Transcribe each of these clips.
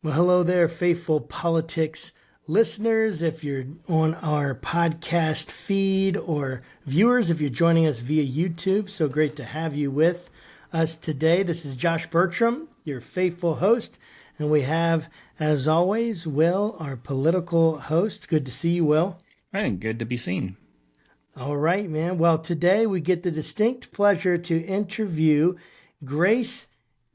Well, hello there, faithful politics listeners. If you're on our podcast feed or viewers, if you're joining us via YouTube, so great to have you with us today. This is Josh Burtram, your faithful host, and we have, as always, Will, our political host. Good to see you, Will. Right, good to be seen. All right, man. Well, today we get the distinct pleasure to interview Grace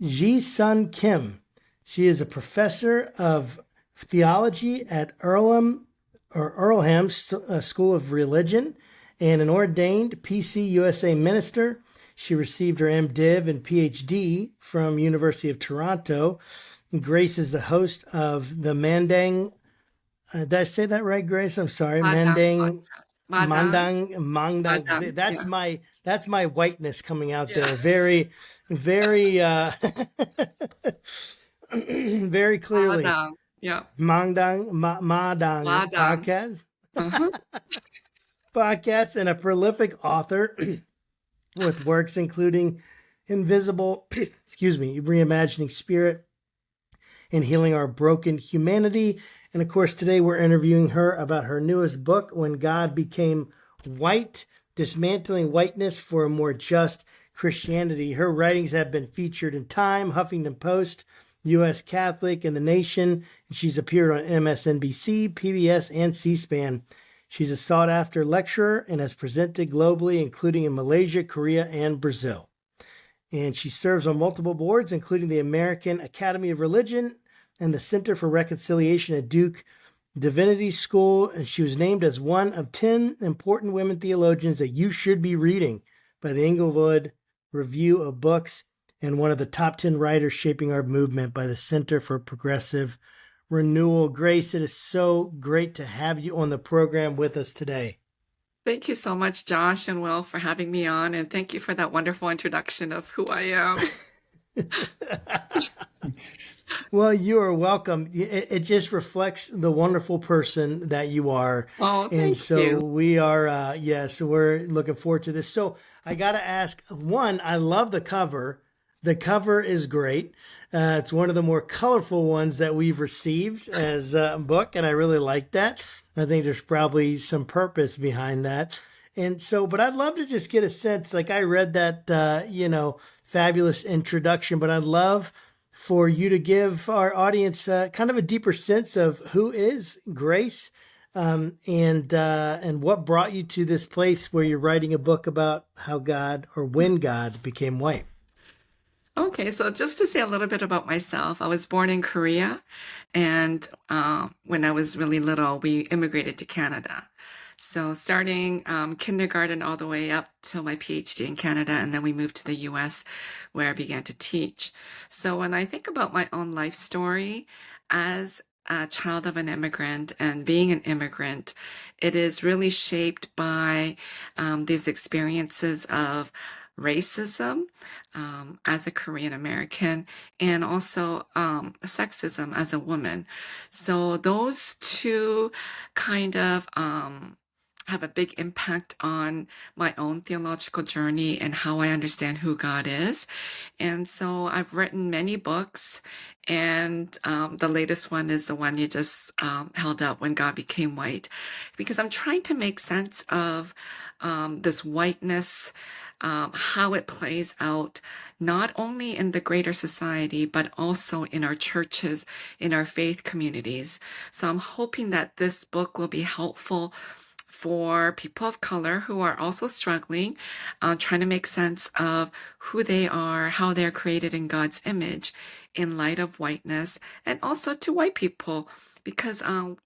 Ji-sun Kim. She is a professor of theology at Earlham School of Religion and an ordained PC USA minister. She received her MDiv and PhD from University of Toronto. Grace is the host of the Mandang. Did I say that right, Grace? I'm sorry. Madang Mandang. Madang, That's my whiteness coming out yeah. there. Very, very very clearly. Madang, yeah. Madang Madang. podcast. Uh-huh. Podcast and a prolific author with works including Invisible, Reimagining Spirit and Healing Our Broken Humanity. And of course, today we're interviewing her about her newest book, When God Became White, Dismantling Whiteness for a More Just Christianity. Her writings have been featured in Time, Huffington Post, U.S. Catholic, and The Nation. And she's appeared on MSNBC, PBS, and C-SPAN. She's a sought-after lecturer and has presented globally, including in Malaysia, Korea, and Brazil. And she serves on multiple boards, including the American Academy of Religion and the Center for Reconciliation at Duke Divinity School. And she was named as one of 10 important women theologians that you should be reading by the Englewood Review of Books, and one of the top 10 writers shaping our movement by the Center for Progressive Renewal. Grace, it is so great to have you on the program with us today. Thank you so much, Josh and Will, for having me on. And thank you for that wonderful introduction of who I am. Well, you are welcome. It just the wonderful person that you are. Oh, thank And so you. we are, so we're looking forward to this. So I got to ask, one, I love the cover. The cover is great. It's one of the more colorful ones that we've received as a book, and I really like that. I think there's probably some purpose behind that. And so, but I'd love to just get a sense, like I read that, fabulous introduction, but I'd love for you to give our audience kind of a deeper sense of who is Grace, and what brought you to this place where you're writing a book about how God, or when God became white. Okay, so just to say a little bit about myself, I was born in Korea, and when I was really little, we immigrated to Canada. So starting kindergarten all the way up till my PhD in Canada, and then we moved to the US where I began to teach. So when I think about my own life story as a child of an immigrant and being an immigrant, it is really shaped by these experiences of racism as a Korean American, and also sexism as a woman. So those two kind of have a big impact on my own theological journey and how I understand who God is. And so I've written many books, and the latest one is the one you just held up, When God Became White, because I'm trying to make sense of this whiteness, how it plays out, not only in the greater society, but also in our churches, in our faith communities. So I'm hoping that this book will be helpful for people of color who are also struggling, trying to make sense of who they are, how they're created in God's image in light of whiteness, and also to white people, because, I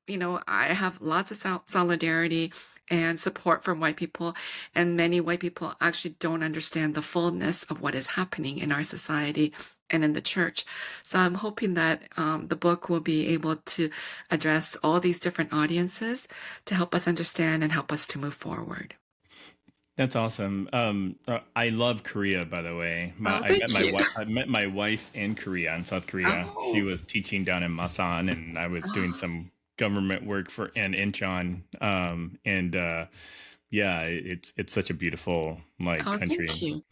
have lots of solidarity and support from white people, and many white people actually don't understand the fullness of what is happening in our society and in the church. So I'm hoping that the book will be able to address all these different audiences to help us understand and help us to move forward. That's awesome. I love Korea, by the way. Oh, thank you. I met my wife in Korea, in South Korea. She Oh, was teaching down in Masan, and I was doing oh, some government work for in Incheon. Yeah, it's such a beautiful oh, country. thank you.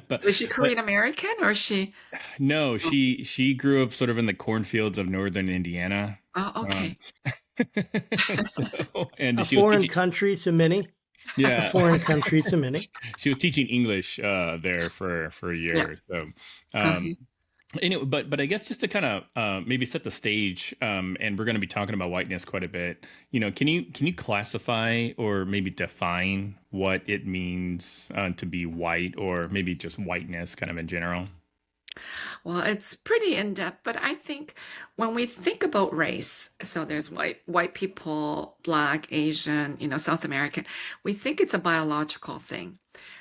but Was she but Korean American or she? no, Oh, she grew up sort of in the cornfields of northern Indiana. oh, Um, okay. so and A she was foreign teaching, country to many. A yeah, foreign country to many. she was teaching English there for a Yeah. year. So um, Uh-huh. anyway, but I guess just to kind of maybe set the stage, and we're going to be talking about whiteness quite a bit. Can you classify or maybe define what it means to be white, or maybe just whiteness, kind of in general? Well, it's pretty in-depth, but I think when we think about race, so there's white people, Black, Asian, South American, we think it's a biological thing,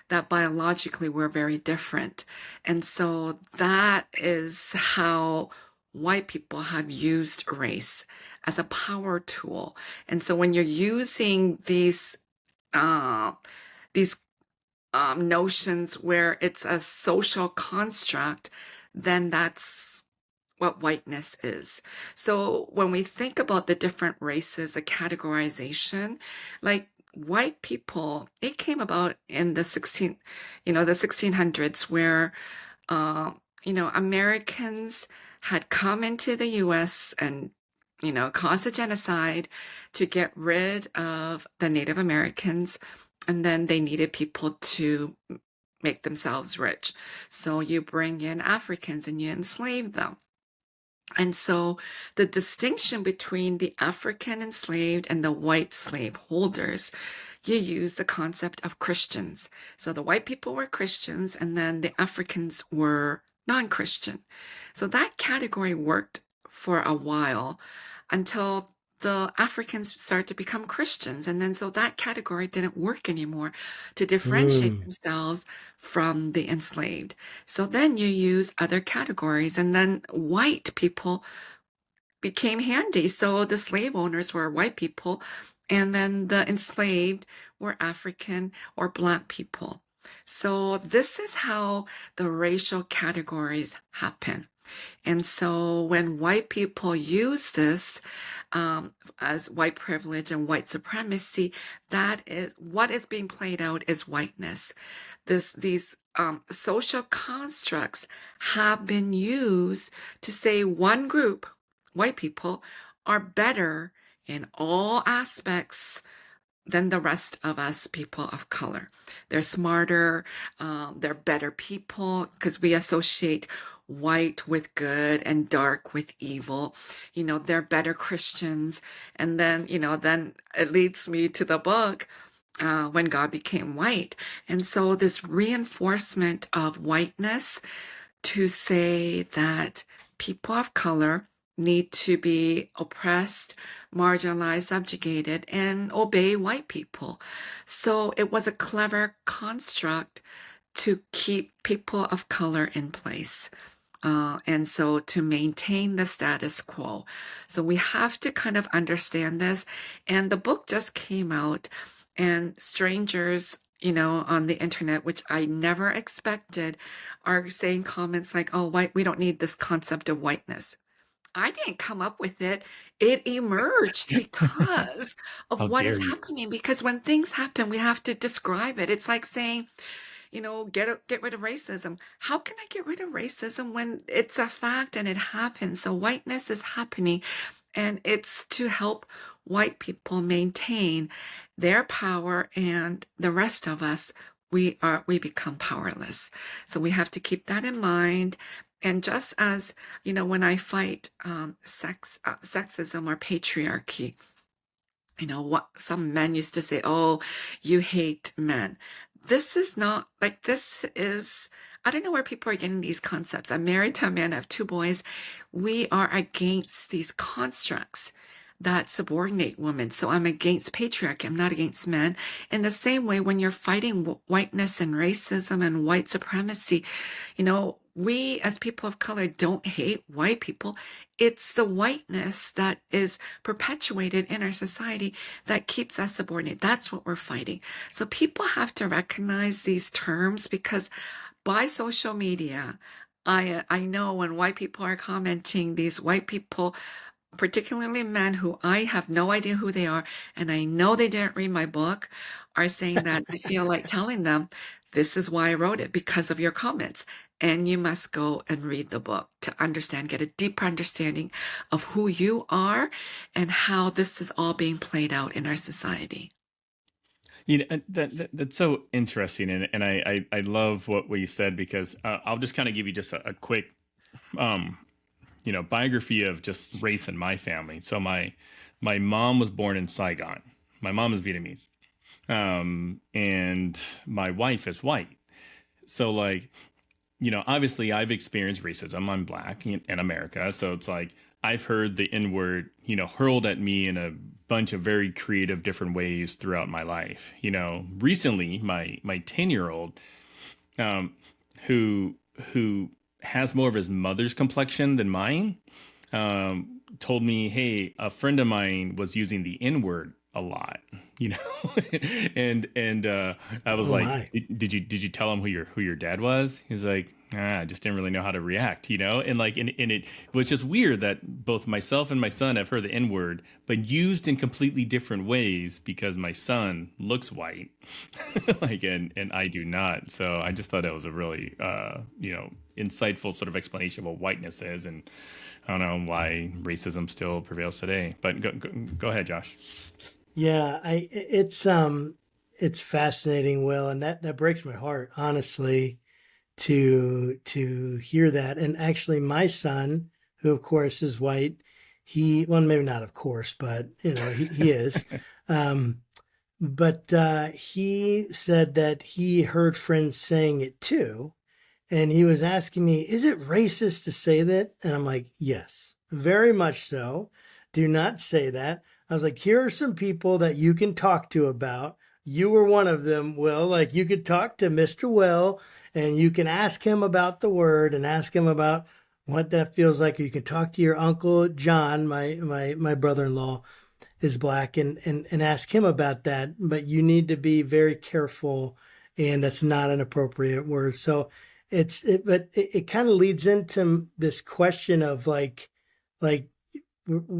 that biologically we're very different. And so that is how white people have used race as a power tool. And so when you're using uh, these notions where it's a social construct, then that's what whiteness is. So when we think about the different races, the categorization, like white people, it came about in the 1600s, where Americans had come into the US and caused a genocide to get rid of the Native Americans, and then they needed people to make themselves rich. So you bring in Africans and you enslave them. And so the distinction between the African enslaved and the white slave holders, you use the concept of Christians. So the white people were Christians, and then the Africans were non-Christian. So that category worked for a while until the Africans started to become Christians. And then so that category didn't work anymore to differentiate Mm. themselves from the enslaved. So then you use other categories, and then white people became handy. So the slave owners were white people, and then the enslaved were African or Black people. So this is how the racial categories happen. And so when white people use this as white privilege and white supremacy, that is what is being played out is whiteness. These social constructs have been used to say one group, white people, are better in all aspects than the rest of us people of color. They're smarter, they're better people, because we associate white with good and dark with evil. They're better Christians. And then it leads me to the book, When God Became White. And so this reinforcement of whiteness to say that people of color need to be oppressed, marginalized, subjugated, and obey white people. So it was a clever construct to keep people of color in place. And so to maintain the status quo. So we have to kind of understand this. And the book just came out, and strangers, on the internet, which I never expected, are saying comments like, oh, white, we don't need this concept of whiteness. I didn't come up with it. It emerged because of How what dare is you? happening. Because when things happen, we have to describe it. It's like saying, get rid of racism. How can I get rid of racism when it's a fact and it happens? So whiteness is happening, and it's to help white people maintain their power, and the rest of us, we become powerless. So we have to keep that in mind. And just as, when I fight sexism or patriarchy, what some men used to say, oh, you hate men. This is not like, this is, I don't know where people are getting these concepts. I'm married to a man, I have two boys. We are against these constructs that subordinate women. So I'm against patriarchy. I'm not against men. In the same way, when you're fighting whiteness and racism and white supremacy, we as people of color don't hate white people. It's the whiteness that is perpetuated in our society that keeps us subordinate. That's what we're fighting. So people have to recognize these terms, because by social media, I know when white people are commenting, these white people, particularly men who I have no idea who they are, and I know they didn't read my book, are saying that I feel like telling them This is why I wrote it, because of your comments. And you must go and read the book to understand, get a deeper understanding of who you are and how this is all being played out in our society. That's so interesting, and I love what you said, because I'll just kind of give you just a quick um, biography of just race in my family. So my mom was born in Saigon. My mom is Vietnamese, and my wife is white. So like, obviously I've experienced racism. I'm black in America. So it's like I've heard the N word, hurled at me in a bunch of very creative different ways throughout my life. Recently my 10-year-old, um, who has more of his mother's complexion than mine, told me, hey, a friend of mine was using the N word a lot, you know, and I was Oh like, my. did you tell him who your dad was? He's like, I just didn't really know how to react, and like, and it was just weird that both myself and my son have heard the N word, but used in completely different ways, because my son looks white, like, and I do not. So I just thought that was a really, insightful sort of explanation of what whiteness is, and I don't know why racism still prevails today. But go ahead, Josh. Yeah, it's fascinating, Will, and that breaks my heart, honestly, to hear that. And actually my son, who of course is white, he, well, maybe not of course, but he is. Um but he said that he heard friends saying it too. And he was asking me, is it racist to say that? And I'm like, yes, very much so. Do not say that. I was like, here are some people that you can talk to about. You were one of them, Will. Like, you could talk to Mr. Will and you can ask him about the word and ask him about what that feels like. Or you can talk to your uncle John, my brother-in-law is black, and ask him about that. But you need to be very careful, and that's not an appropriate word. So but it kind of leads into this question of like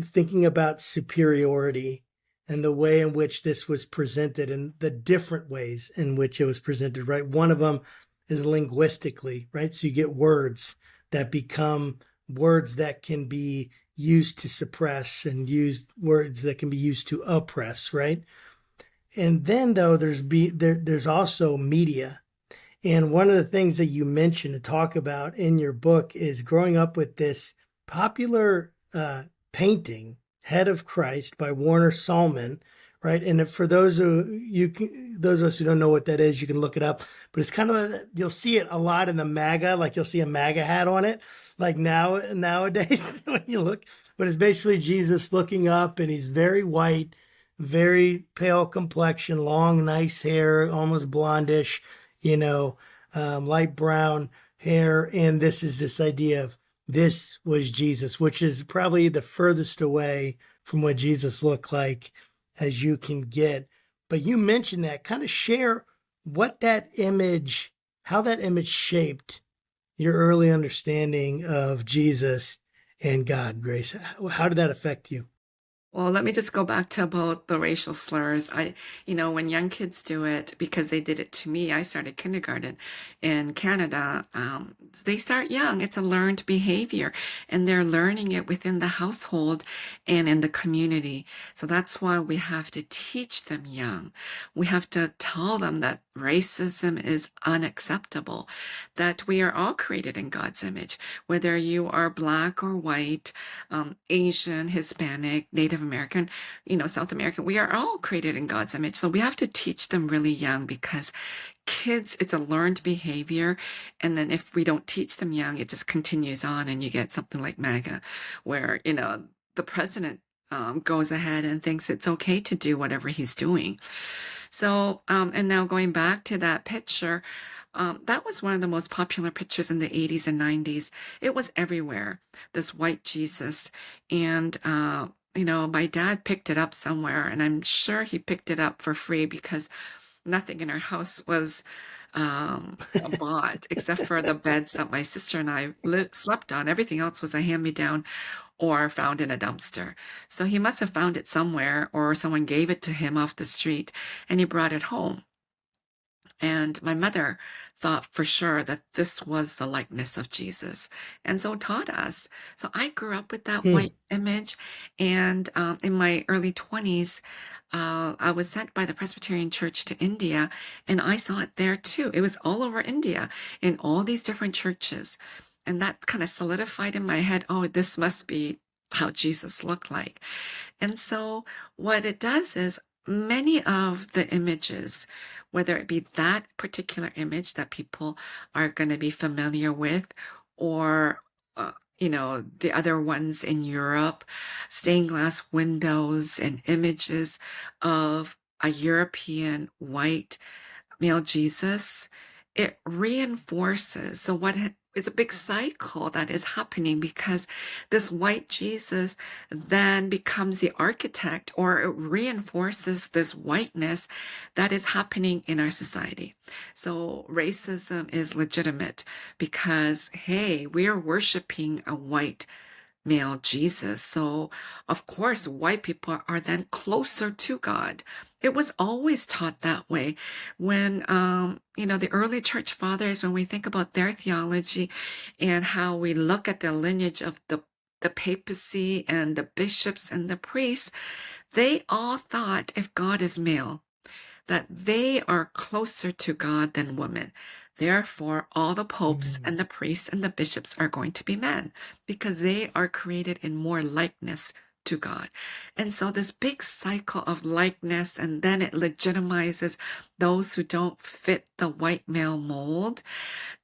thinking about superiority and the way in which this was presented and the different ways in which it was presented, right? One of them is linguistically, right? So you get words that become words that can be used to suppress and used words that can be used to oppress, right? And then though there's also media. And one of the things that you mentioned and talk about in your book is growing up with this popular painting, Head of Christ by Warner Sallman, right? And for those those of us who don't know what that is, you can look it up. But it's kind of, you'll see it a lot in the MAGA, like you'll see a MAGA hat on it, like nowadays when you look. But it's basically Jesus looking up, and he's very white, very pale complexion, long, nice hair, almost blondish, light brown hair. And this idea of this was Jesus, which is probably the furthest away from what Jesus looked like as you can get. But you mentioned that. Kind of share what that image, how that image shaped your early understanding of Jesus and God, Grace. How did that affect you? Well, let me just go back to about the racial slurs. When young kids do it, because they did it to me, I started kindergarten in Canada. They start young. It's a learned behavior, and they're learning it within the household and in the community. So that's why we have to teach them young. We have to tell them that racism is unacceptable, that we are all created in God's image, whether you are black or white, Asian, Hispanic, Native American, South American. We are all created in God's image. So we have to teach them really young, because kids, it's a learned behavior. And then if we don't teach them young, it just continues on, and you get something like MAGA, where, the president goes ahead and thinks it's okay to do whatever he's doing. So, and now going back to that picture, that was one of the most popular pictures in the 80s and 90s. It was everywhere, this white Jesus. And, my dad picked it up somewhere, and I'm sure he picked it up for free, because nothing in our house was bought except for the beds that my sister and I slept on. Everything else was a hand-me-down or found in a dumpster. So he must have found it somewhere, or someone gave it to him off the street and he brought it home. And my mother thought for sure that this was the likeness of Jesus, and so taught us. So I grew up with that Hmm. white image. And in my early 20s, I was sent by the Presbyterian Church to India, and I saw it there too. It was all over India in all these different churches. And that kind of solidified in my head, oh, this must be how Jesus looked like. And so what it does is many of the images, whether it be that particular image that people are going to be familiar with, or the other ones in Europe, stained glass windows and images of a European white male Jesus, it reinforces. So it's a big cycle that is happening, because this white Jesus then becomes the architect, or it reinforces this whiteness that is happening in our society. So racism is legitimate because, hey, we are worshiping a white male Jesus. So, of course, white people are then closer to God. It was always taught that way. When, the early church fathers, when we think about their theology and how we look at the lineage of the papacy and the bishops and the priests, they all thought if God is male, that they are closer to God than women. Therefore, all the popes Hmm. and the priests and the bishops are going to be men, because they are created in more likeness to God. And so this big cycle of likeness, and then it legitimizes those who don't fit the white male mold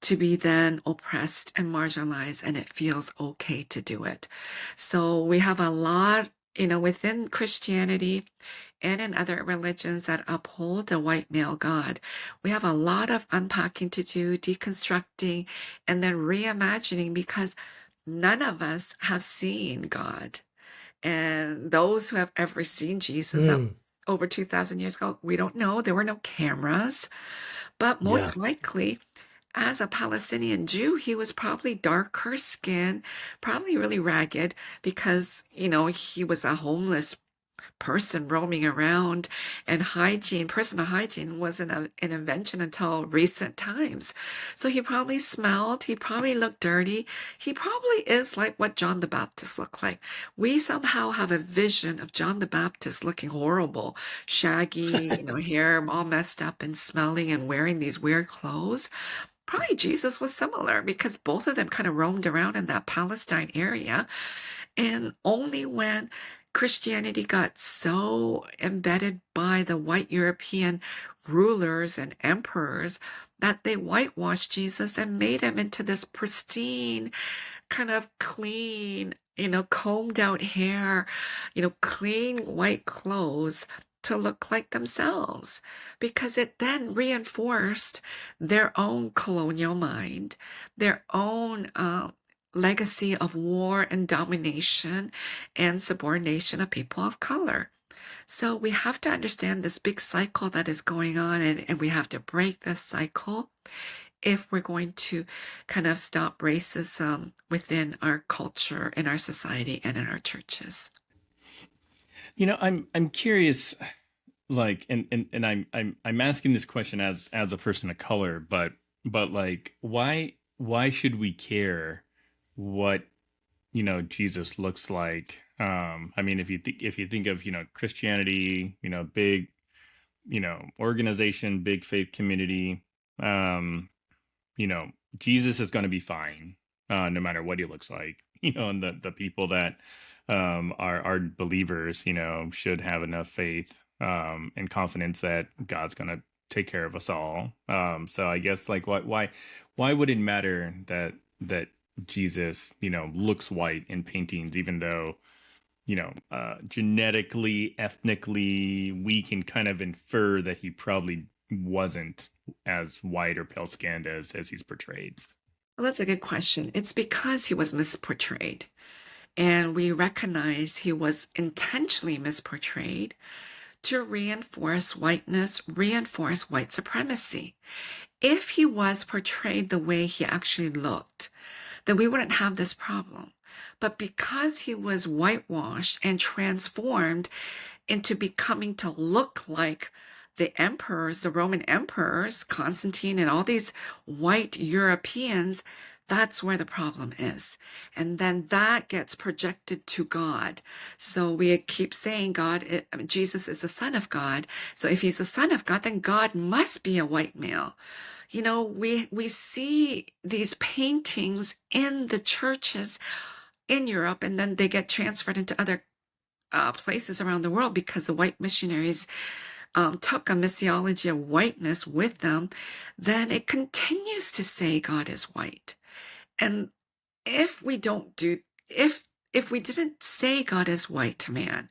to be then oppressed and marginalized, and it feels okay to do it. So we have a lot, within Christianity and in other religions that uphold the white male God. We have a lot of unpacking to do, deconstructing, and then reimagining, because none of us have seen God. And those who have ever seen Jesus, that Hmm. was over 2,000 years ago, we don't know. There were no cameras. But Yeah. most likely, as a Palestinian Jew, he was probably darker skinned, probably really ragged, because, he was a homeless person roaming around, and personal hygiene wasn't an invention until recent times. So he probably smelled, he probably looked dirty, he probably is like what John the Baptist looked like. We somehow have a vision of John the Baptist looking horrible, shaggy, hair all messed up and smelling and wearing these weird clothes. Probably Jesus was similar, because both of them kind of roamed around in that Palestine area. And only when Christianity got so embedded by the white European rulers and emperors that they whitewashed Jesus and made him into this pristine, kind of clean, combed out hair, clean white clothes to look like themselves, because it then reinforced their own colonial mind, their own legacy of war and domination and subordination of people of color. So we have to understand this big cycle that is going on, and we have to break this cycle if we're going to kind of stop racism within our culture, in our society, and in our churches. I'm curious, like, and I'm asking this question as a person of color, but like, why should we care what Jesus looks like? I mean, if you think of Christianity, big organization, big faith community, um, you know, Jesus is going to be fine, no matter what he looks like. And the people that are believers, should have enough faith and confidence that God's going to take care of us all. So I guess, like, why would it matter that Jesus, looks white in paintings, even though genetically, ethnically, we can kind of infer that he probably wasn't as white or pale skinned as he's portrayed. Well, that's a good question. It's because he was misportrayed. And we recognize he was intentionally misportrayed to reinforce whiteness, reinforce white supremacy. If he was portrayed the way he actually looked, then we wouldn't have this problem. But because he was whitewashed and transformed into becoming to look like the emperors, the Roman emperors, Constantine and all these white Europeans, that's where the problem is. And then that gets projected to God. So we keep saying Jesus is the Son of God. So if he's the Son of God, then God must be a white male. We see these paintings in the churches in Europe, and then they get transferred into other places around the world because the white missionaries took a missiology of whiteness with them. Then it continues to say God is white. And if we don't do, if we didn't say God is white to man,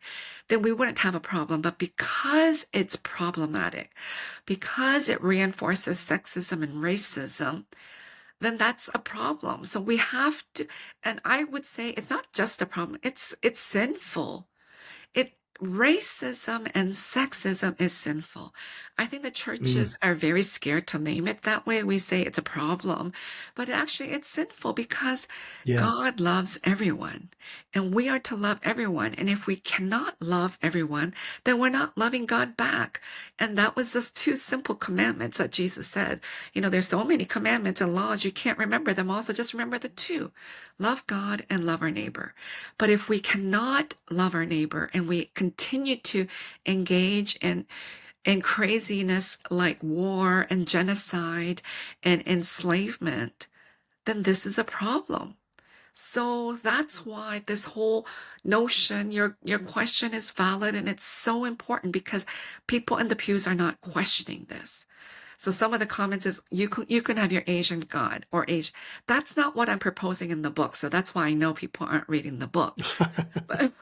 then we wouldn't have a problem. But because it's problematic, because it reinforces sexism and racism, then that's a problem. So we have to, and I would say it's not just a problem, it's sinful. Racism and sexism is sinful. I think the churches are very scared to name it that way. We say it's a problem, but actually it's sinful because God loves everyone and we are to love everyone. And if we cannot love everyone, then we're not loving God back. And that was just 2 simple commandments that Jesus said. There's so many commandments and laws, you can't remember them all. So just remember the 2, love God and love our neighbor. But if we cannot love our neighbor and we continue to engage in craziness like war and genocide and enslavement, then this is a problem. So that's why this whole notion, your question is valid, and it's so important because people in the pews are not questioning this. So some of the comments is you can have your Asian God or Asian. That's not what I'm proposing in the book. So that's why I know people aren't reading the book. But,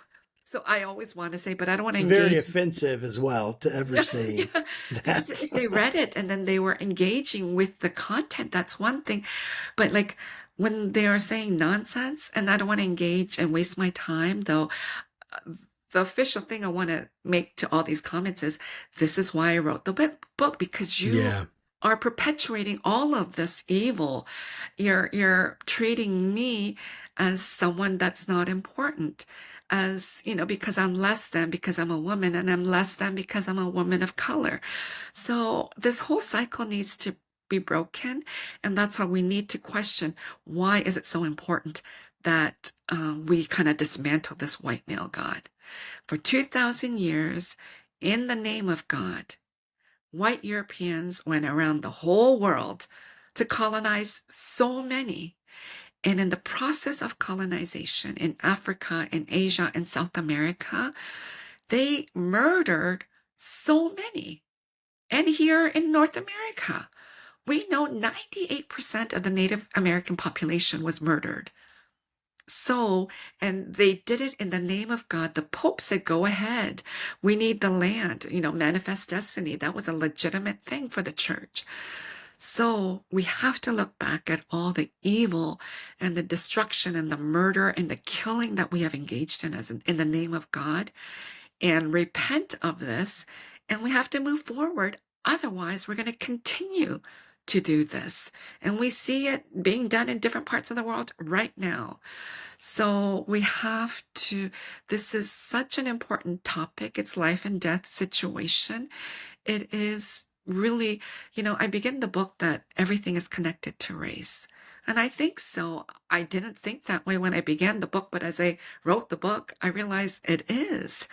so I always want to say, but I don't want to engage. Very offensive as well to ever say that. Because if they read it and then they were engaging with the content, that's one thing. But like when they are saying nonsense, and I don't want to engage and waste my time, though. The official thing I want to make to all these comments is this is why I wrote the book, because you are perpetuating all of this evil. You're treating me as someone that's not important, as because I'm less than because I'm a woman, and I'm less than because I'm a woman of color. So this whole cycle needs to be broken, and that's how we need to question, why is it so important that we kind of dismantle this white male God? For 2,000 years, in the name of God, white Europeans went around the whole world to colonize so many. And in the process of colonization in Africa, in Asia, and South America, they murdered so many. And here in North America, we know 98% of the Native American population was murdered. So, and they did it in the name of God. The Pope said, go ahead. We need the land, manifest destiny. That was a legitimate thing for the church. So we have to look back at all the evil and the destruction and the murder and the killing that we have engaged in in the name of God, and repent of this. And we have to move forward. Otherwise, we're going to continue to do this. And we see it being done in different parts of the world right now. So we have to, this is such an important topic. It's life and death situation. It is really, I begin the book that everything is connected to race. And I think so. I didn't think that way when I began the book, but as I wrote the book, I realized it is.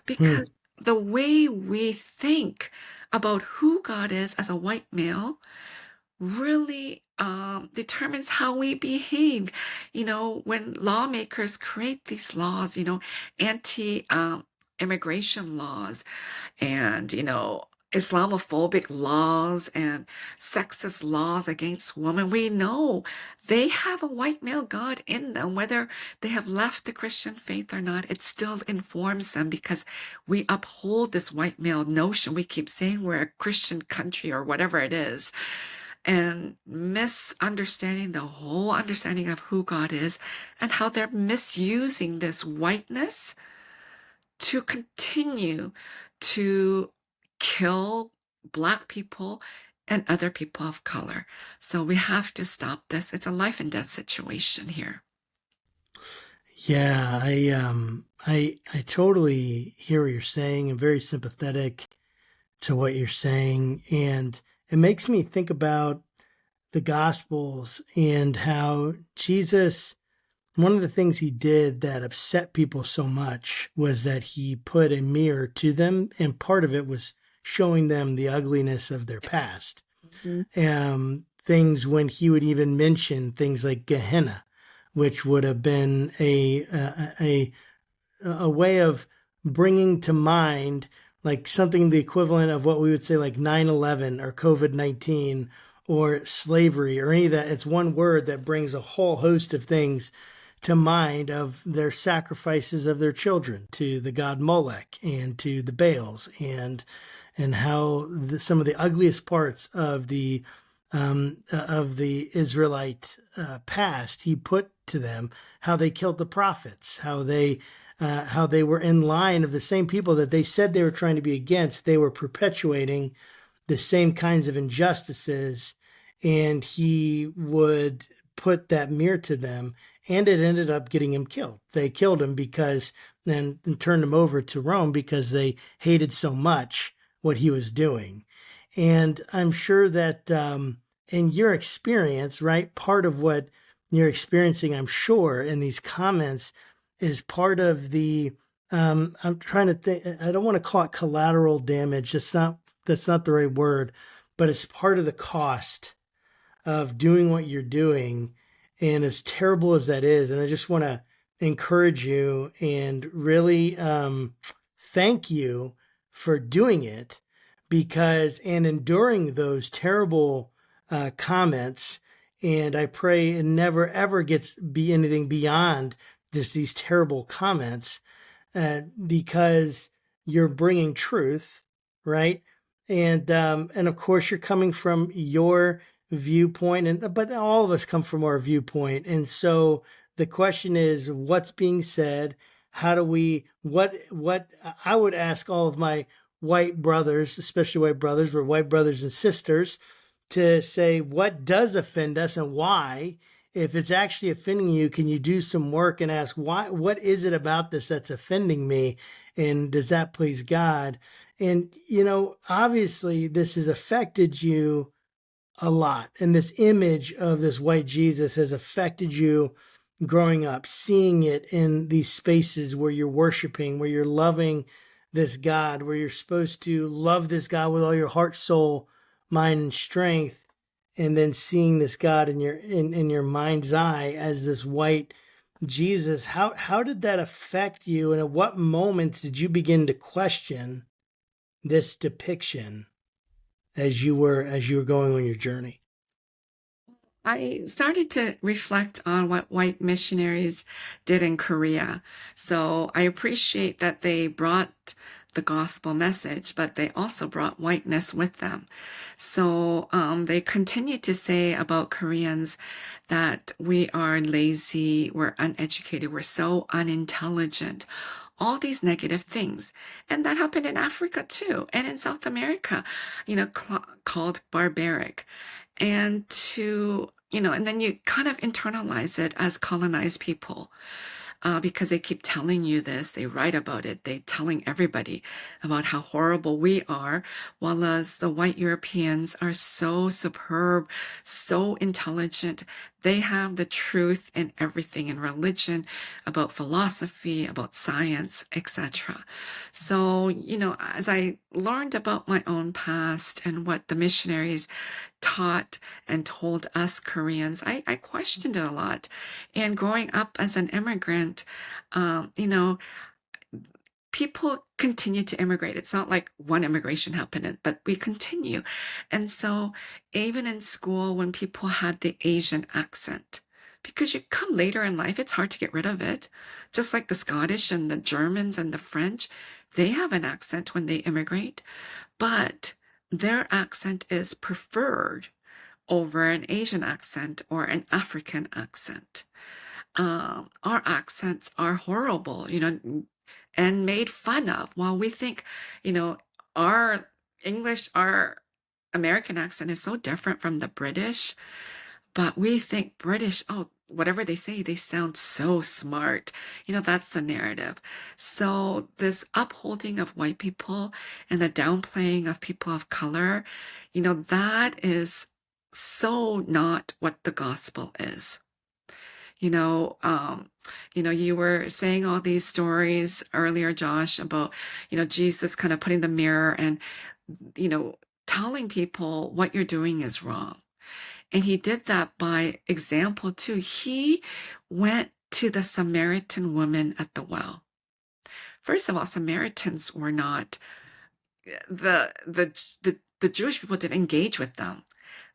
Because the way we think about who God is as a white male really determines how we behave. When lawmakers create these laws, anti-immigration laws and, Islamophobic laws and sexist laws against women, we know they have a white male God in them. Whether they have left the Christian faith or not, it still informs them because we uphold this white male notion. We keep saying we're a Christian country or whatever it is, and misunderstanding the whole understanding of who God is and how they're misusing this whiteness to continue to kill Black people and other people of color. So we have to stop this. It's a life and death situation here. Yeah, I totally hear what you're saying. I'm very sympathetic to what you're saying. And it makes me think about the Gospels and how Jesus, one of the things he did that upset people so much was that he put a mirror to them, and part of it was showing them the ugliness of their past. Things when he would even mention things like Gehenna, which would have been a way of bringing to mind like something the equivalent of what we would say like 9/11 or COVID-19 or slavery or any of that. It's one word that brings a whole host of things to mind of their sacrifices of their children to the god Molech and to the Baals, and how some of the ugliest parts of the Israelite past he put to them, how they killed the prophets, how they were in line of the same people that they said they were trying to be against. They were perpetuating the same kinds of injustices, and he would put that mirror to them, and it ended up getting him killed. They killed him because and turned him over to Rome because they hated so much what he was doing. And I'm sure that in your experience, right, part of what you're experiencing, I'm sure, in these comments is part of the I'm trying to think, I don't want to call it collateral damage. That's not the right word, but it's part of the cost of doing what you're doing. And as terrible as that is, and I just want to encourage you and really thank you for doing it, because and enduring those terrible comments. And I pray it never ever be anything beyond just these terrible comments, because you're bringing truth, right? And of course you're coming from your viewpoint, but all of us come from our viewpoint. And so the question is, what's being said? How do we? What I would ask all of my white brothers, especially white brothers, but white brothers and sisters, to say what does offend us and why. If it's actually offending you, can you do some work and ask why? What is it about this that's offending me, and does that please God? And obviously, this has affected you a lot, and this image of this white Jesus has affected you growing up, seeing it in these spaces where you're worshiping, where you're loving this God, where you're supposed to love this God with all your heart, soul, mind, and strength, and then seeing this God in your mind's eye as this white Jesus. How did that affect you, and at what moments did you begin to question this depiction as you were going on your journey? I started to reflect on what white missionaries did in Korea. So I appreciate that they brought the gospel message, but they also brought whiteness with them. So they continue to say about Koreans that we are lazy, we're uneducated, we're so unintelligent, all these negative things. And that happened in Africa too, and in South America, called barbaric. And and then you kind of internalize it as colonized people, because they keep telling you this, they write about it, they telling everybody about how horrible we are, while as the white Europeans are so superb, so intelligent. They have the truth in everything, in religion, about philosophy, about science, etc. So, as I learned about my own past and what the missionaries taught and told us Koreans, I questioned it a lot. And growing up as an immigrant, people continue to immigrate. It's not like one immigration happened, but we continue. And so even in school, when people had the Asian accent, because you come later in life, it's hard to get rid of it. Just like the Scottish and the Germans and the French, they have an accent when they immigrate, but their accent is preferred over an Asian accent or an African accent. Our accents are horrible, and made fun of. While we think, our English, our American accent is so different from the British, but we think British, oh, whatever they say, they sound so smart. That's the narrative. So this upholding of white people and the downplaying of people of color, that is so not what the gospel is. You know, um, you were saying all these stories earlier, Josh, about, Jesus kind of putting the mirror and, you know, telling people what you're doing is wrong. And he did that by example too. He went to the Samaritan woman at the well. First of all, Samaritans were not the Jewish people didn't engage with them,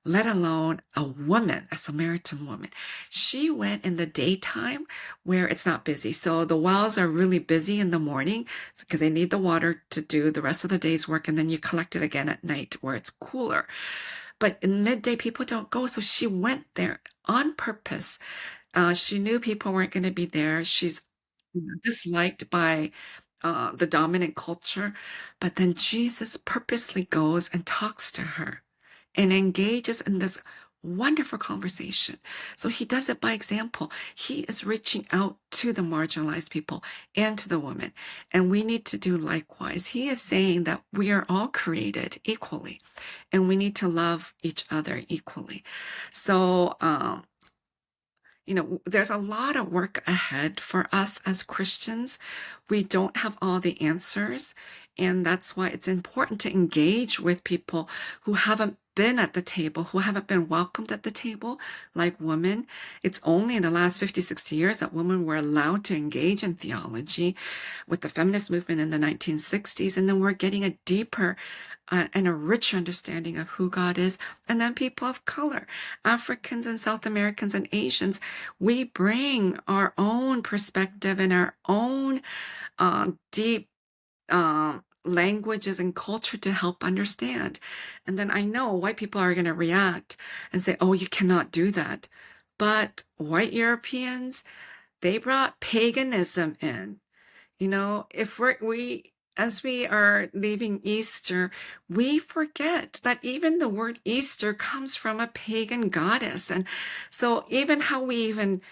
let alone a woman, a Samaritan woman. She went in the daytime where it's not busy. So the wells are really busy in the morning because they need the water to do the rest of the day's work, and then you collect it again at night where it's cooler. But in midday, people don't go. So she went there on purpose. She knew people weren't going to be there. She's disliked by the dominant culture. But then Jesus purposely goes and talks to her and engages in this wonderful conversation. So he does it by example. He is reaching out to the marginalized people and to the women. And we need to do likewise. He is saying that we are all created equally and we need to love each other equally. So, there's a lot of work ahead for us as Christians. We don't have all the answers. And that's why it's important to engage with people who haven't been at the table, who haven't been welcomed at the table, like women. It's only in the last 50, 60 years that women were allowed to engage in theology with the feminist movement in the 1960s. And then we're getting a deeper and a richer understanding of who God is. And then people of color, Africans and South Americans and Asians, we bring our own perspective and our own deep languages and culture to help understand. And then I know white people are going to react and say, oh, you cannot do that. But white Europeans, they brought paganism in. If as we are leaving Easter, we forget that even the word Easter comes from a pagan goddess. And so even how we even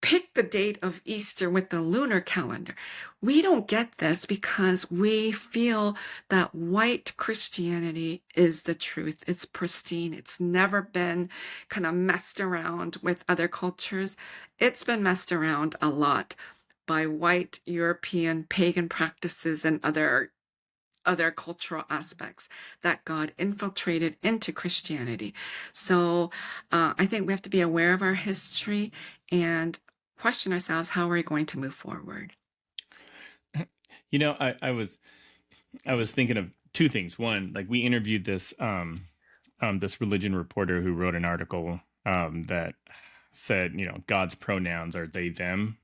pick the date of Easter with the lunar calendar, we don't get this because we feel that white Christianity is the truth. It's pristine. It's never been kind of messed around with other cultures. It's been messed around a lot by white European pagan practices and other cultural aspects that God infiltrated into Christianity. So I think we have to be aware of our history and question ourselves, how are we going to move forward? I was thinking of two things. One, like we interviewed this religion reporter who wrote an article that said, God's pronouns are they them,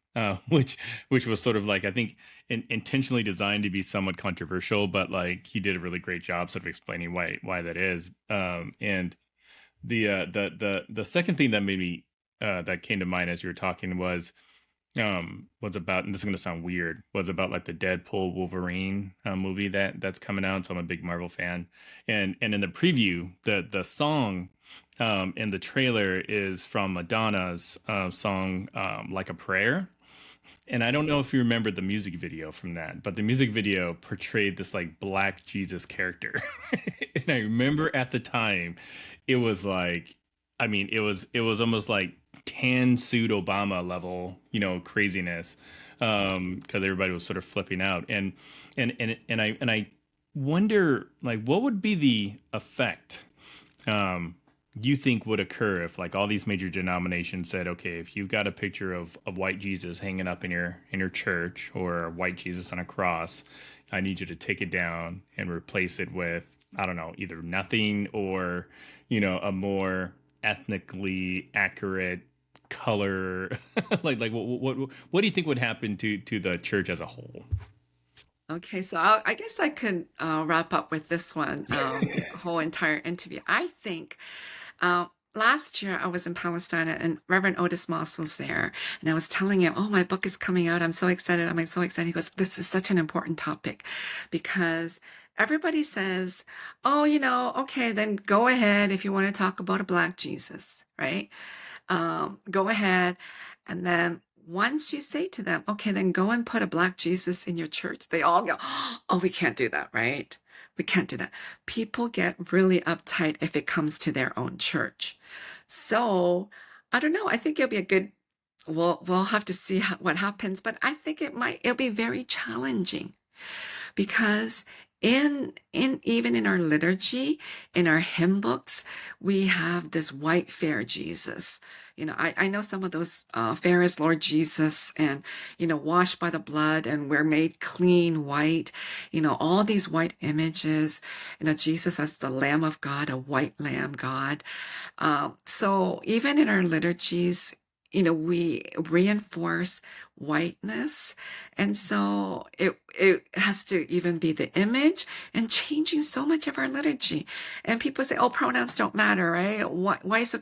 which was sort of like, I think intentionally designed to be somewhat controversial, but like he did a really great job sort of explaining why that is. And the second thing that made me that came to mind as you were talking was about, and this is going to sound weird, was about like the Deadpool Wolverine movie that's coming out. So I'm a big Marvel fan, and in the preview, the song in the trailer is from Madonna's song "Like a Prayer." And I don't know if you remember the music video from that, but the music video portrayed this like black Jesus character. And I remember at the time, it was like, I mean, it was almost like tan suit Obama level, craziness, because everybody was sort of flipping out. And I wonder, like, what would be the effect you think would occur if like all these major denominations said, okay, if you've got a picture of white Jesus hanging up in your church, or white Jesus on a cross, I need you to take it down and replace it with, I don't know, either nothing or, a more ethnically accurate color. like what do you think would happen to the church as a whole? Okay, so I guess I could wrap up with this one, the whole entire interview. I think last year I was in Palestine and Reverend Otis Moss was there, and I was telling him, "Oh, my book is coming out. I'm so excited. I'm so excited." He goes, "This is such an important topic because everybody says, oh, okay, then go ahead if you want to talk about a black Jesus, right? go ahead. And then once you say to them, okay, then go and put a black Jesus in your church, they all go, oh, we can't do that, right? We can't do that. People get really uptight if it comes to their own church. So I don't know. I think it'll be a good, we'll have to see what happens, but I think it'll be very challenging because even in our liturgy, in our hymn books, we have this white fair Jesus. I know some of those fair as Lord Jesus and washed by the blood and we're made clean white, all these white images, Jesus as the Lamb of God, a white Lamb God. So even in our liturgies, we reinforce whiteness. And so it has to even be the image and changing so much of our liturgy. And people say, oh, pronouns don't matter, right? Why so?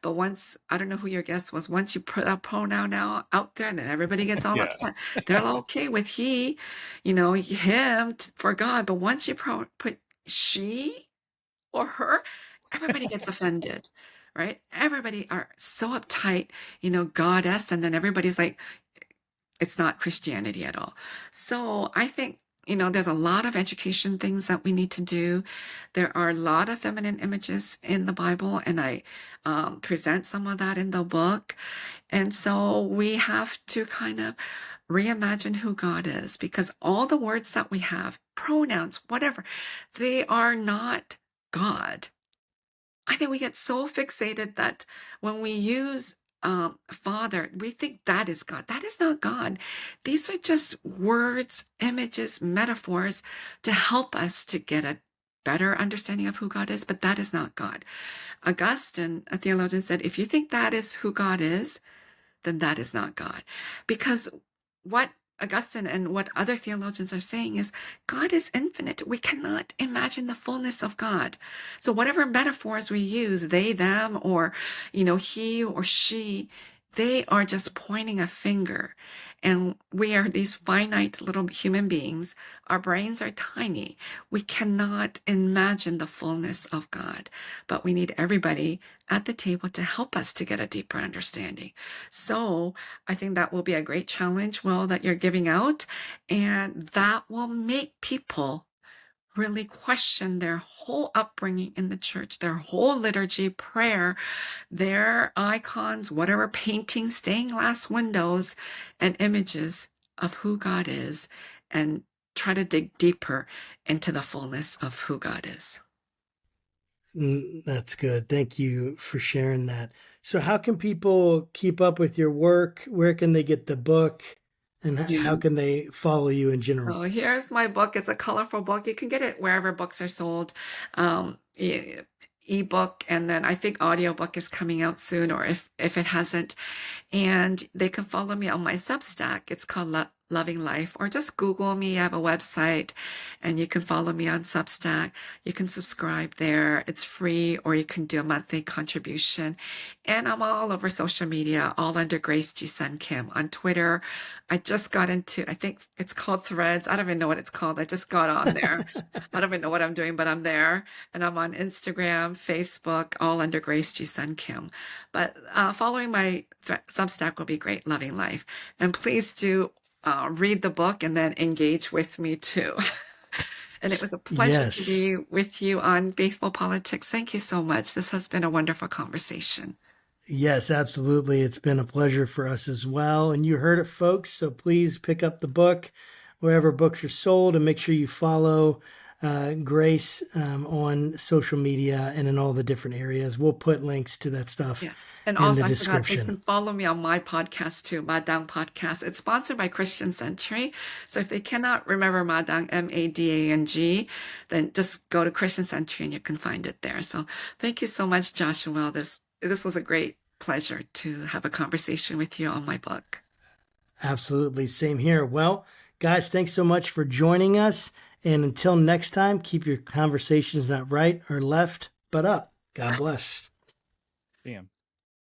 But once, I don't know who your guest was, once you put a pronoun out there, then everybody gets all Yeah. upset. They're okay with he, him for God. But once you put she or her, everybody gets offended, right? Everybody are so uptight, goddess, and then everybody's like, it's not Christianity at all. So I think, there's a lot of education things that we need to do. There are a lot of feminine images in the Bible, and I present some of that in the book. And so we have to kind of reimagine who God is, because all the words that we have, pronouns, whatever, they are not God. I think we get so fixated that when we use Father, we think that is God. That is not God. These are just words, images, metaphors to help us to get a better understanding of who God is, but that is not God. Augustine, a theologian, said, if you think that is who God is, then that is not God. Because what Augustine and what other theologians are saying is God is infinite. We cannot imagine the fullness of God. So whatever metaphors we use, they, them, or, he or she, they are just pointing a finger. And we are these finite little human beings. Our brains are tiny. We cannot imagine the fullness of God, but we need everybody at the table to help us to get a deeper understanding. So I think that will be a great challenge, Will, that you're giving out. And that will make people really question their whole upbringing in the church, their whole liturgy, prayer, their icons, whatever paintings, stained glass windows, and images of who God is, and try to dig deeper into the fullness of who God is. That's good. Thank you for sharing that. So how can people keep up with your work? Where can they get the book? And how can they follow you in general? So here's my book. It's a colorful book. You can get it wherever books are sold. Ebook, and then I think audiobook is coming out soon, or if it hasn't. And they can follow me on my Substack. It's called Loving Life, or just Google me. I have a website, and you can follow me on Substack. You can subscribe there. It's free, or you can do a monthly contribution. And I'm all over social media, all under Grace G. Sun Kim. On Twitter, I just got into, I think it's called Threads. I don't even know what it's called. I just got on there. I don't even know what I'm doing, but I'm there. And I'm on Instagram, Facebook, all under Grace G. Sun Kim. But following my Substack will be great, Loving Life. And please do read the book and then engage with me too. And it was a pleasure to be with you on Faithful Politics. Thank you so much. This has been a wonderful conversation. Yes, absolutely. It's been a pleasure for us as well. And you heard it, folks. So please pick up the book wherever books are sold, and make sure you follow Grace on social media and in all the different areas. We'll put links to that stuff and in also, the I forgot, description. they can follow me on my podcast too, Madang Podcast. It's sponsored by Christian Century. So if they cannot remember Madang, M-A-D-A-N-G, then just go to Christian Century and you can find it there. So thank you so much, Joshua. This was a great pleasure to have a conversation with you on my book. Absolutely. Same here. Well, guys, thanks so much for joining us. And until next time, keep your conversations not right or left, but up. God bless. See ya.